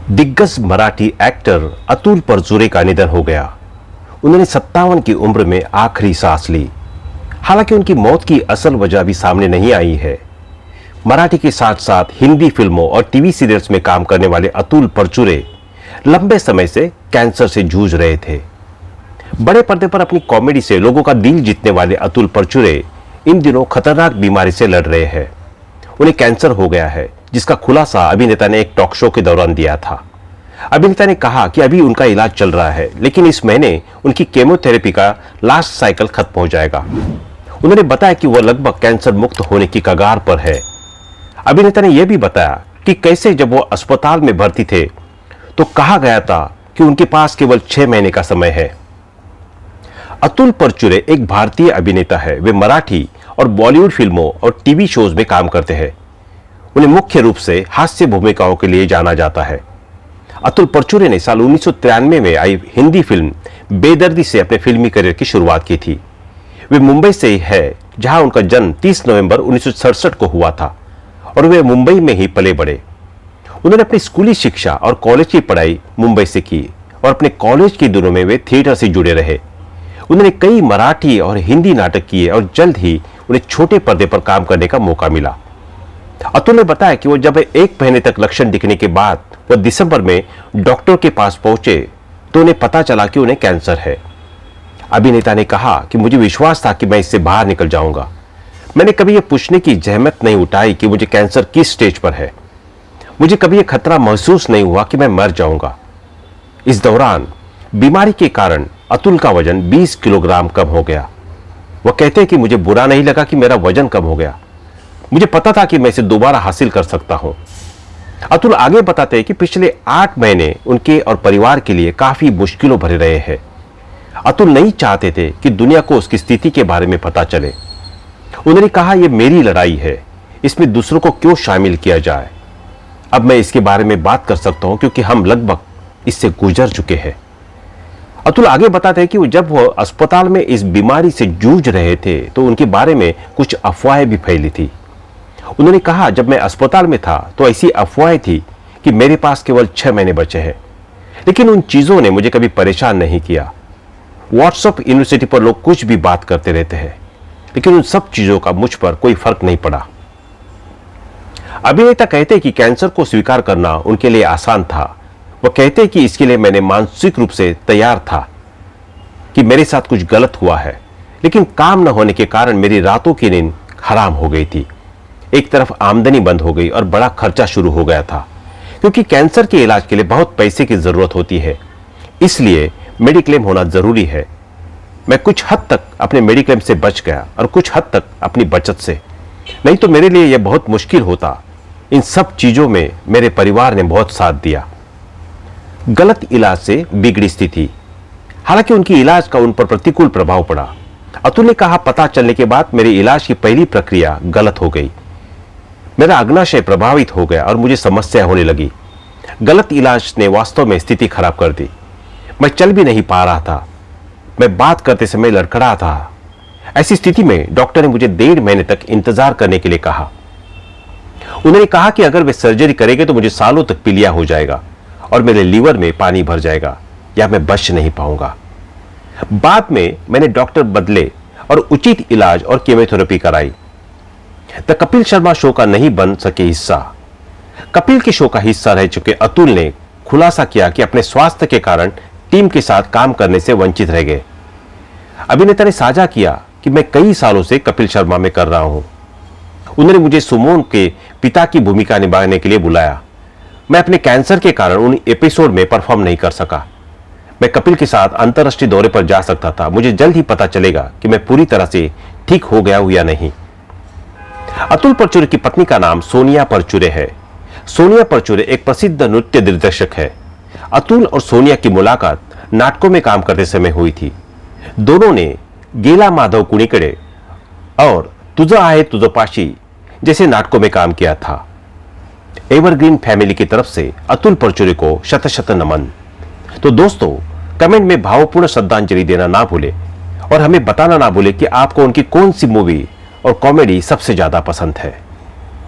दिग्गज मराठी एक्टर अतुल परचुरे का निधन हो गया। उन्होंने 57 की उम्र में आखिरी सांस ली। हालांकि उनकी मौत की असल वजह भी सामने नहीं आई है। मराठी के साथ साथ हिंदी फिल्मों और टीवी सीरियल्स में काम करने वाले अतुल परचुरे लंबे समय से कैंसर से जूझ रहे थे। बड़े पर्दे पर अपनी कॉमेडी से लोगों का दिल जीतने वाले अतुल परचुरे इन दिनों खतरनाक बीमारी से लड़ रहे हैं। उन्हें कैंसर हो गया है, जिसका खुलासा अभिनेता ने एक टॉक शो के दौरान दिया था। अभिनेता ने कहा कि अभी उनका इलाज चल रहा है, लेकिन इस महीने उनकी केमोथेरेपी का लास्ट साइकिल खत्म हो जाएगा। उन्होंने बताया कि वह लगभग कैंसर मुक्त होने की कगार पर है। अभिनेता ने यह भी बताया कि कैसे जब वह अस्पताल में भर्ती थे तो कहा गया था कि उनके पास केवल 6 महीने का समय है। अतुल परचुरे एक भारतीय अभिनेता है। वे मराठी और बॉलीवुड फिल्मों और टीवी शोज में काम करते हैं। उन्हें मुख्य रूप से हास्य भूमिकाओं के लिए जाना जाता है। अतुल परचुरे ने साल 1993 में आई हिंदी फिल्म बेदर्दी से अपने फिल्मी करियर की शुरुआत की थी। वे मुंबई से ही है, जहां उनका जन्म 30 नवंबर 1967 को हुआ था और वे मुंबई में ही पले बड़े। उन्होंने अपनी स्कूली शिक्षा और कॉलेज की पढ़ाई मुंबई से की और अपने कॉलेज के दिनों में वे थिएटर से जुड़े रहे। उन्होंने कई मराठी और हिंदी नाटक किए और जल्द ही उन्हें छोटे पर्दे पर काम करने का मौका मिला। अतुल ने बताया कि वो जब 1 महीने तक लक्षण दिखने के बाद वह दिसंबर में डॉक्टर के पास पहुंचे तो उन्हें पता चला कि उन्हें कैंसर है। अभिनेता ने कहा कि मुझे विश्वास था कि मैं इससे बाहर निकल जाऊंगा। मैंने कभी यह पूछने की जहमत नहीं उठाई कि मुझे कैंसर किस स्टेज पर है। मुझे कभी यह खतरा महसूस नहीं हुआ कि मैं मर जाऊंगा। इस दौरान बीमारी के कारण अतुल का वजन 20 किलोग्राम कम हो गया। वह कहते हैं कि मुझे बुरा नहीं लगा कि मेरा वजन कम हो गया। मुझे पता था कि मैं इसे दोबारा हासिल कर सकता हूं। अतुल आगे बताते हैं कि पिछले 8 महीने उनके और परिवार के लिए काफी मुश्किलों भरे रहे हैं। अतुल नहीं चाहते थे कि दुनिया को उसकी स्थिति के बारे में पता चले। उन्होंने कहा, यह मेरी लड़ाई है, इसमें दूसरों को क्यों शामिल किया जाए। अब मैं इसके बारे में बात कर सकता हूं क्योंकि हम लगभग इससे गुजर चुके हैं। अतुल आगे बताते हैं कि जब वह अस्पताल में इस बीमारी से जूझ रहे थे तो उनके बारे में कुछ अफवाहें भी फैली थी। उन्होंने कहा, जब मैं अस्पताल में था तो ऐसी अफवाहें थी कि मेरे पास केवल 6 महीने बचे हैं, लेकिन उन चीजों ने मुझे कभी परेशान नहीं किया। व्हाट्सएप यूनिवर्सिटी पर लोग कुछ भी बात करते रहते हैं, लेकिन उन सब चीजों का मुझ पर कोई फर्क नहीं पड़ा। अभिनेता कहते हैं कि कैंसर को स्वीकार करना उनके लिए आसान था। वह कहते हैं कि इसके लिए मैंने मानसिक रूप से तैयार था कि मेरे साथ कुछ गलत हुआ है, लेकिन काम न होने के कारण मेरी रातों की नींद हराम हो गई थी। एक तरफ आमदनी बंद हो गई और बड़ा खर्चा शुरू हो गया था, क्योंकि कैंसर के इलाज के लिए बहुत पैसे की जरूरत होती है, इसलिए मेडिक्लेम होना जरूरी है। मैं कुछ हद तक अपने मेडिक्लेम से बच गया और कुछ हद तक अपनी बचत से, नहीं तो मेरे लिए यह बहुत मुश्किल होता। इन सब चीजों में मेरे परिवार ने बहुत साथ दिया। गलत इलाज से बिगड़ी स्थिति। हालांकि उनकी इलाज का उन पर प्रतिकूल प्रभाव पड़ा। अतुल ने कहा, पता चलने के बाद मेरे इलाज की पहली प्रक्रिया गलत हो गई। मेरा अग्नाशय प्रभावित हो गया और मुझे समस्या होने लगी। गलत इलाज ने वास्तव में स्थिति खराब कर दी। मैं चल भी नहीं पा रहा था। मैं बात करते समय लड़खड़ा था। ऐसी स्थिति में डॉक्टर ने मुझे 1.5 महीने तक इंतजार करने के लिए कहा। उन्होंने कहा कि अगर वे सर्जरी करेंगे तो मुझे सालों तक पीलिया हो जाएगा और मेरे लीवर में पानी भर जाएगा या मैं बच नहीं पाऊंगा। बाद में मैंने डॉक्टर बदले और उचित इलाज और कीमोथेरेपी कराई। द कपिल शर्मा शो का नहीं बन सके हिस्सा। कपिल के शो का हिस्सा रह चुके अतुल ने खुलासा किया कि अपने स्वास्थ्य के कारण टीम के साथ काम करने से वंचित रह गए। अभिनेता ने साझा किया कि मैं कई सालों से कपिल शर्मा में कर रहा हूं। उन्होंने मुझे सुमोन के पिता की भूमिका निभाने के लिए बुलाया। मैं अपने कैंसर के कारण उन एपिसोड में परफॉर्म नहीं कर सका। मैं कपिल के साथ अंतर्राष्ट्रीय दौरे पर जा सकता था। मुझे जल्द ही पता चलेगा कि मैं पूरी तरह से ठीक हो गया हूं या नहीं। अतुल परचुरे की पत्नी का नाम सोनिया परचुरे है। सोनिया परचुरे एक प्रसिद्ध नृत्य निर्देशक है। अतुल और सोनिया की मुलाकात नाटकों में काम करते समय हुई थी। दोनों ने गेला माधव कुणीकडे और तुझं आहे तुझं पाशी जैसे नाटकों में काम किया था। एवरग्रीन फैमिली की तरफ से अतुल परचुरे को शत शत नमन। तो दोस्तों, कमेंट में भावपूर्ण श्रद्धांजलि देना ना भूले और हमें बताना ना भूले कि आपको उनकी कौन सी मूवी और कॉमेडी सबसे ज्यादा पसंद है।